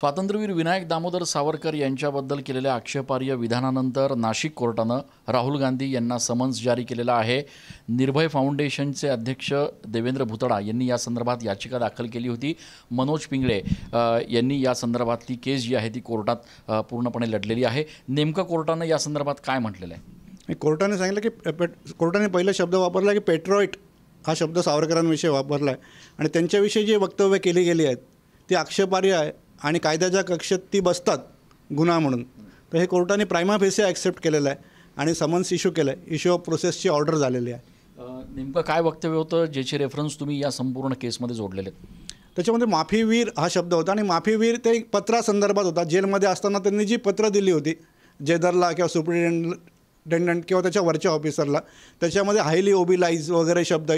स्वातंत्र्यवीर विनायक दामोदर सावरकर यांच्याबद्दल केलेल्या आक्षेपार्ह विधानानंतर नाशिक कोर्टानं राहुल गांधी यांना समन्स जारी केलेला आहे। निर्भय फाउंडेशनचे अध्यक्ष देवेंद्र भुतडा यांनी या संदर्भात याचिका दाखल केली होती। मनोज पिंगळे यांनी या संदर्भातली केस जी आहे ती कोर्टात पूर्णपणे लढलेली आहे। नेमकं कोर्टानं या संदर्भात काय म्हटलेलं आहे? कोर्टाने सांगितलं की कोर्टाने पहिला शब्द वापरला की पेट्रोइट हा शब्द सावरकरांविषयी वापरला आहे आणि त्यांच्याविषयी जे वक्तव्य केली गेली आहेत ती आक्षेपार्ह आहे आणि कायद्याच्या कक्षेत ती बसतात गुन्हा म्हणून। तर हे कोर्टाने प्रायमा फेसी ॲक्सेप्ट केलेलं आहे आणि समन्स इश्यू केलं आहे। इश्यू ऑफ प्रोसेसची ऑर्डर झालेली आहे। नेमकं काय वक्तव्य होतं ज्याचे रेफरन्स तुम्ही या संपूर्ण केसमध्ये जोडलेले? त्याच्यामध्ये माफीवीर हा शब्द होता आणि माफीवीर ते एक पत्रासंदर्भात होता। जेलमध्ये असताना त्यांनी जी पत्र दिली होती जेदरला किंवा सुप्रिटेंडंट किंवा त्याच्या वरच्या ऑफिसरला, त्याच्यामध्ये हायली ओबिलाइज वगैरे शब्द,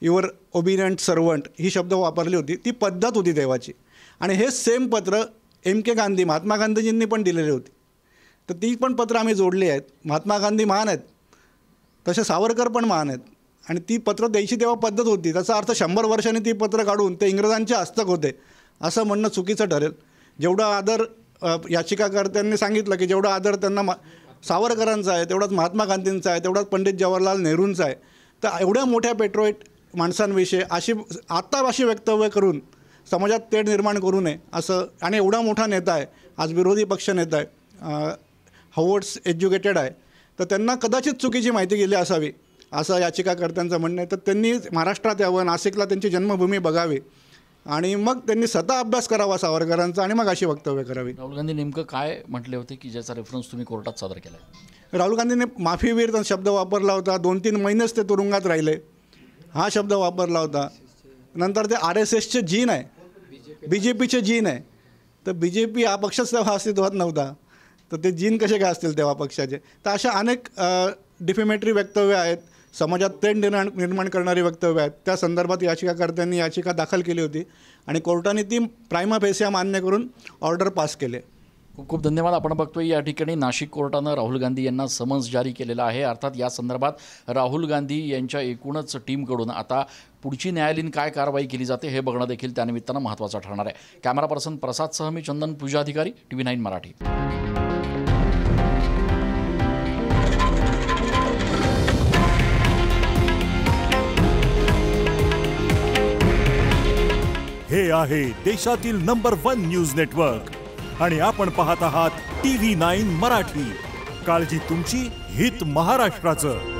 युअर ओबिडियंट सर्वंट ही शब्द वापरली होती। ती पद्धत होती तेव्हाची आणि हे सेम पत्र MK गांधी महात्मा गांधीजींनी पण दिलेली होती। तर ती पण पत्र आम्ही जोडली आहेत। महात्मा गांधी महान आहेत तसे सावरकर पण महान आहेत आणि ती पत्र द्यायची तेव्हा पद्धत होती। त्याचा अर्थ 100 वर्षांनी ती पत्र काढून ते इंग्रजांचे हस्तक होते असं म्हणणं चुकीचं ठरेल। जेवढा आदर याचिकाकर्त्यांनी सांगितलं की जेवढा आदर त्यांना सावरकरांचा आहे तेवढाच महात्मा गांधींचा आहे, तेवढाच पंडित जवाहरलाल नेहरूंचा आहे। तर एवढ्या मोठ्या पेट्रोइट माणसांविषयी अशी वक्तव्य करून समाजात तेढ निर्माण करू नये असं, आणि एवढा मोठा नेता आहे, आज विरोधी पक्ष नेता आहे, हार्वर्ड्स एज्युकेटेड आहे, तर त्यांना कदाचित चुकीची माहिती गेली असावी असं याचिकाकर्त्यांचं म्हणणं आहे। तर त्यांनी महाराष्ट्रात यावं, नाशिकला त्यांची जन्मभूमी बघावी आणि मग त्यांनी स्वतः अभ्यास करावा सावरकरांचा आणि मग अशी वक्तव्य करावी। राहुल गांधी नेमकं काय म्हटले होते की ज्याचा रेफरन्स तुम्ही कोर्टात सादर केला आहे? राहुल गांधींनी माफीवीर शब्द वापरला होता। 2-3 महिनेच ते तुरुंगात राहिले हा शब्द वापरला होता। नंतर ते RSSचे जीन आहे, BJPचे जीन आहे। तर BJP हा पक्षच तेव्हा अस्तित्वात नव्हता, तर ते जीन कसे काय असतील तेव्हा पक्षाचे? तर अशा अनेक डिफेमेटरी वक्तव्य आहेत, समाजात तेढ निर्माण करणारी वक्तव्य आहेत। त्या संदर्भात याचिकाकर्त्यांनी याचिका दाखल केली होती आणि कोर्टाने ती प्रायमा फेसी मान्य करून ऑर्डर पास केले। खूप खूप धन्यवाद। आपण बघतोय या ठिकाणी नाशिक कोर्टानं राहुल गांधी यांना समन्स जारी केलेला आहे। अर्थात या संदर्भात राहुल गांधी यांच्या एकूणच टीमकडून आता पुढची न्यायालयीन काय कारवाई केली जाते हे बघणं देखील त्यानिमित्तानं महत्त्वाचं ठरणार आहे। कॅमेरा पर्सन प्रसादसह मी चंदन पूजाधिकारी, TV9 मराठी। हे आहे देशातील नंबर 1 न्यूज नेटवर्क आणि आपण पाहत आहात TV9 मराठी। काळजी तुमची, हित महाराष्ट्राचं।